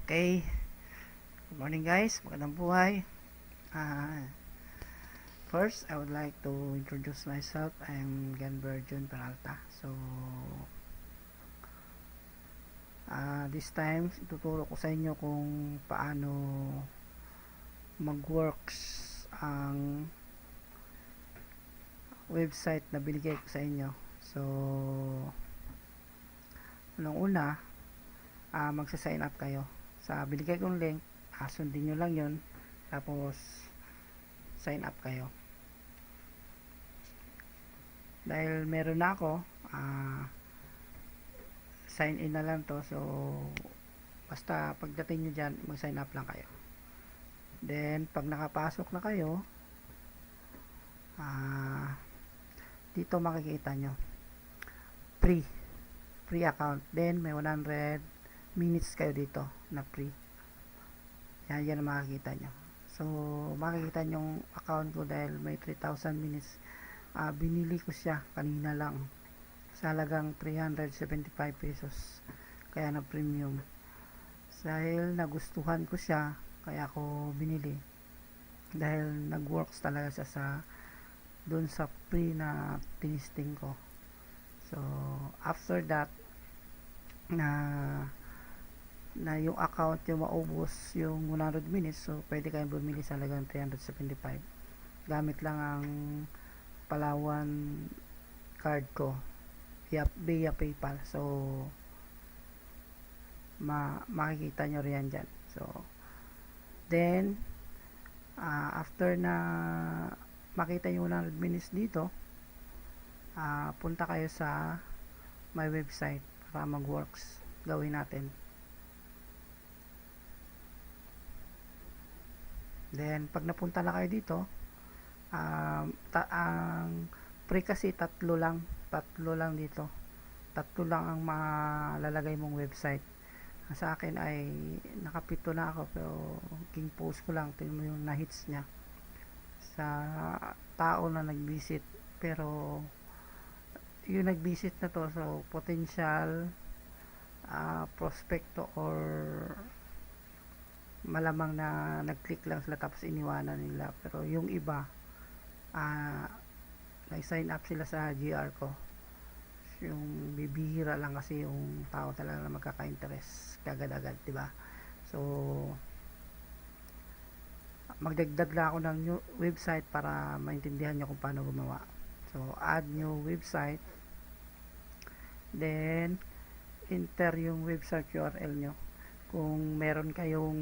Okay, good morning guys, magandang buhay. First, I would like to introduce myself. I'm Ganber Jun Peralta. So, this time, ituturo ko sa inyo kung paano mag-works ang website na binigay ko sa inyo. So, unang una, magsa-sign up kayo. Sa binigay kong link, sundin nyo lang yun. Tapos, sign up kayo. Dahil meron na ako, sign in na lang to. So, basta pagdating nyo dyan, mag-sign up lang kayo. Then, pag nakapasok na kayo, dito makikita nyo. Free account. Then, may 100 minutes kayo dito na free. Yan ang makikita nyo. So, makikita nyo yung account ko dahil may 3,000 minutes. Binili ko siya kanina lang sa halagang 375 pesos. Kaya na premium. Dahil nagustuhan ko siya, kaya ako binili. Dahil nag-works talaga siya dun sa free na tinisting ko. So, after that, na yung account yung maubos yung 100 minutes, so pwede kayong bumili sa halagang 375 gamit lang ang Palawan card ko via PayPal. So makikita nyo rin yan dyan. So then after na makita yung 100 minutes dito, punta kayo sa my website para mag-works. Gawin natin. Then, pag napunta na kayo dito, ang free kasi tatlo lang dito. Tatlo lang ang malalagay mong website. Sa akin ay nakapito na ako, pero king post ko lang. Tingnan mo yung na-hits niya sa tao na nag-visit. Pero yung nag-visit na to, so potential prospecto or malamang na nag-click lang sila tapos iniwanan nila. Pero yung iba, nag-sign up sila sa GR ko. Yung bibihira lang kasi yung tao talaga na magkaka-interest kagad-agad, diba? So, magdagdag lang ako ng new website para maintindihan nyo kung paano gumawa. So, add new website. Then, enter yung website URL nyo. Kung meron kayong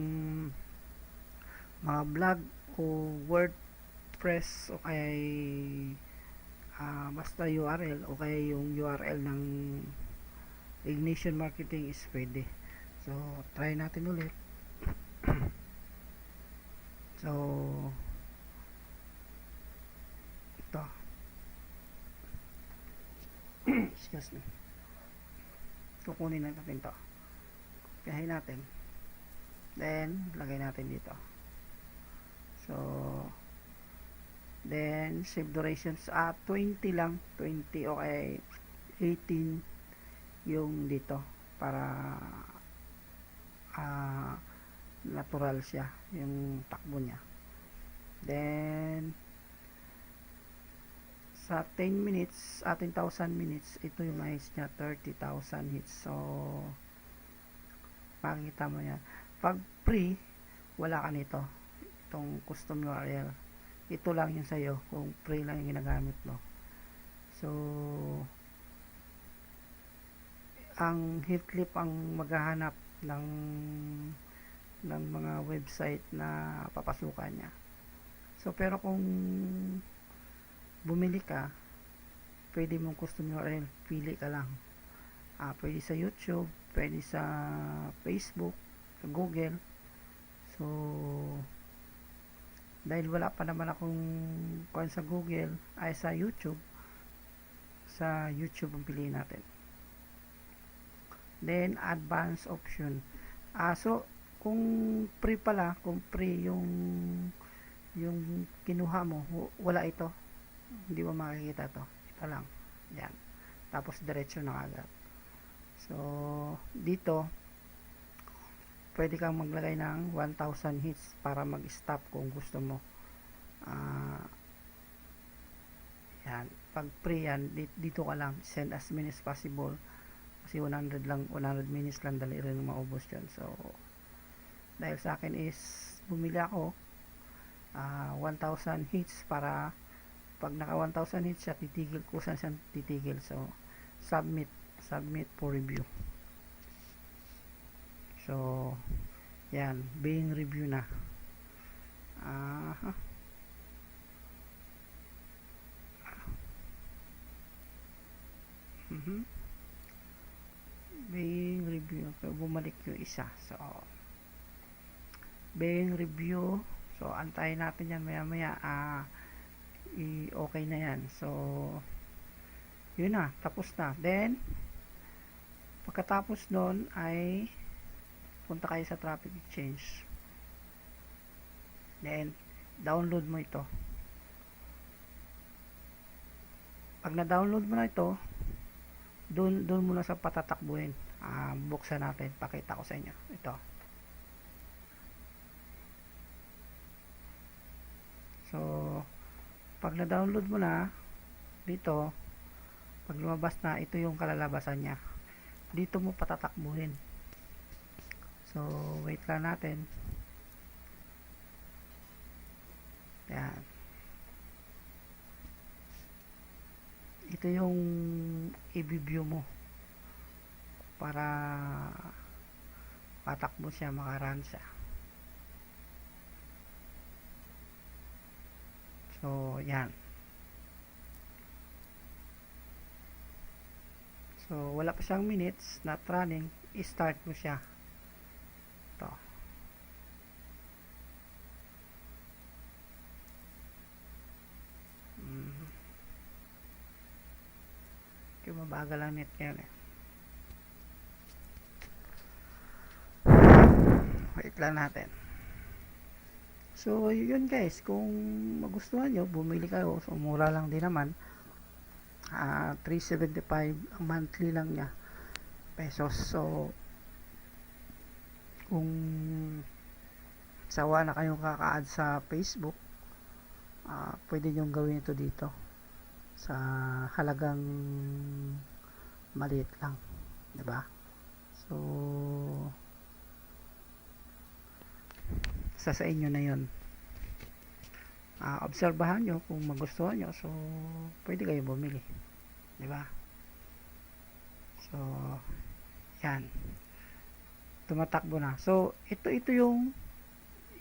mga blog o WordPress o kaya basta URL o kaya yung URL ng Ignition Marketing is pwede. So, try natin ulit. So, ito. Excuse me. Kukunin natin ito. Pihahin natin. Then, lagay natin dito. So, then, save durations. 20 lang. 20 o kaya 18 yung dito. Para natural siya. Yung takbo niya. Then, sa 10 minutes, 10,000 minutes, ito yung hits niya, 30,000 hits. So, makikita mo yan. Pag free, wala ka nito. Itong custom URL. Ito lang yung sa'yo kung free lang yung ginagamit mo. So, ang Heathcliff ang maghahanap ng mga website na papasukan niya. So, pero kung bumili ka, pwede mong custom URL, pili ka lang. Pwede sa YouTube, pwede sa Facebook, sa Google. So, dahil wala pa naman akong kuhan sa Google, ay sa YouTube ang piliin natin. Then, advanced option. So, kung free pala, kung free yung kinuha mo, wala ito. Hindi mo makikita to. Ito lang. Yan. Tapos, diretso na agad. So, dito, pwede kang maglagay ng 1,000 hits para mag-stop kung gusto mo. Yan, pag pre yan, dito ka lang, send as many as possible. Kasi 100 minutes lang, dali rin maubos yun. So, dahil sa akin is, bumili ako 1,000 hits para pag naka 1,000 hits siya, titigil ko saan siya titigil. So, submit for review. So, yan, being review na. Being review. So, bumalik yung isa. So, being review. So, antayin natin yan maya-maya. Okay na yan. So, yun na. Tapos na. Then, pagkatapos nun ay punta kayo sa Traffic Exchange. Then, download mo ito. Pag na-download mo na ito, doon muna sa patatakbuhin. Buksan natin. Pakita ko sa inyo. Ito. So, pag na-download mo na, dito, pag lumabas na, ito yung kalalabasan niya. Dito mo patatakbuhin. So, wait lang natin. Yan. Ito yung i-view mo para patakbo siya, makarun siya. So, yan. So, wala pa siyang minutes, not running, i-start mo siya. Ito. Yung mabagal ang net ngayon eh. Wait lang natin. So, yun guys. Kung magustuhan nyo, bumili kayo. So, mura lang din naman. $375 monthly lang niya. Pesos. So, kung sawa na kayong kaka-add sa Facebook, pwede nyo gawin ito dito. Sa halagang maliit lang. Diba? So, sa inyo na yun. Obserbahan nyo kung magustuhan nyo. So, pwede kayo bumili. Diba? So, yan. Tumatakbo na. So, ito yung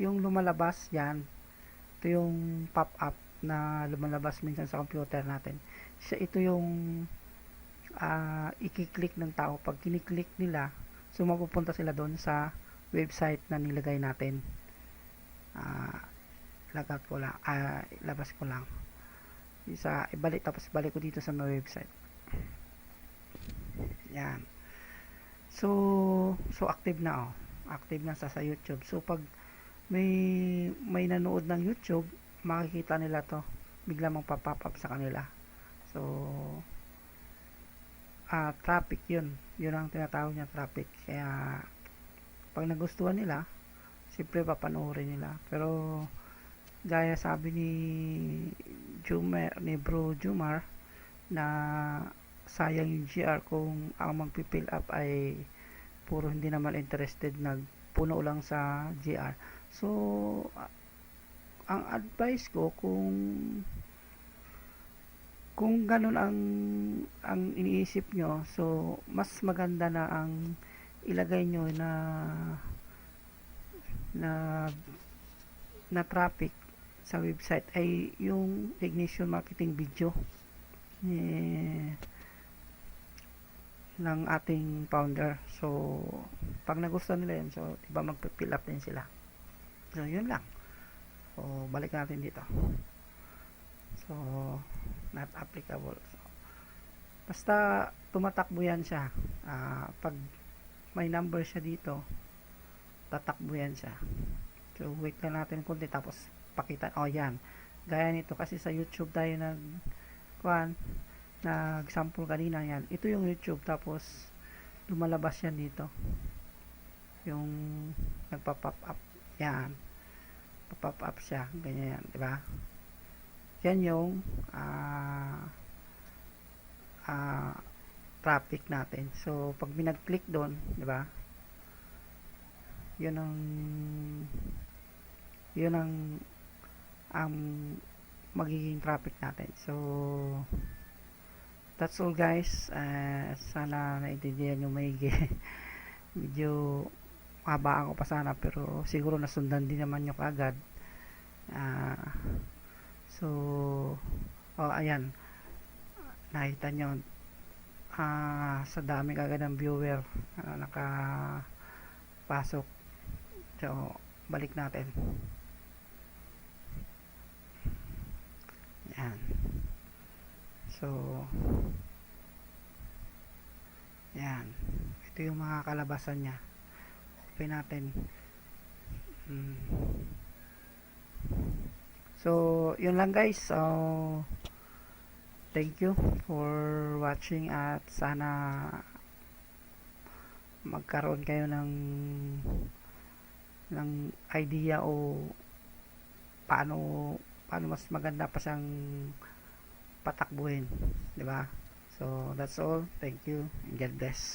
lumalabas. Yan. Ito yung pop-up na lumalabas minsan sa computer natin. Ito yung i-click ng tao. Pag kiniklik nila, so mapupunta sila doon sa website na nilagay natin. Labas ko lang. Tapos ibalik ko dito sa my website. Yan. So active na Active na sa YouTube. So pag may nanood ng YouTube, makikita nila to, bigla magpa-pop up sa kanila. So traffic yun ang tinatawag niya, traffic. Kaya pag nagustuhan nila, siyempre papanoorin nila. Pero gaya sabi ni Bro Jumar na sayang yung GR kung ang magpipill up ay puro hindi naman interested, nagpuno lang sa GR. So ang advice ko, kung ganun ang iniisip nyo, so mas maganda na ang ilagay nyo na traffic sa website ay yung ignition marketing video ng ating founder. So pag nagustuhan nila yun, so diba magpipill up din sila. So yun lang. So balik natin dito. So not applicable. So, basta tumatakbo yan siya. Pag may number siya dito, tatakbo yan siya. So wait lang natin konti, tapos pakita. Yan. Gaya nito, kasi sa YouTube tayo nag-sample kanina yan. Ito yung YouTube, tapos lumalabas yan dito. Yung nagpa-pop up. Yan. Pa-pop up siya. Ganyan yan, di ba? Yan yung traffic natin. So, pag binag-click doon, di ba? Yun ang magiging traffic natin. So, that's all guys. Sana naintindihan nyo maigi. Medyo mabaan ko pa sana pero siguro nasundan din naman nyo kaagad. So, ayan. Nakita nyo sa dami kagad ng viewer nakapasok. So, balik natin. Yan. So, yan. Ito yung mga kalabasan niya. Open natin. So, yun lang guys. So, thank you for watching at sana magkaroon kayo ng idea o paano mas maganda pa siyang patakbuhin, di ba? So that's all. Thank you and God bless.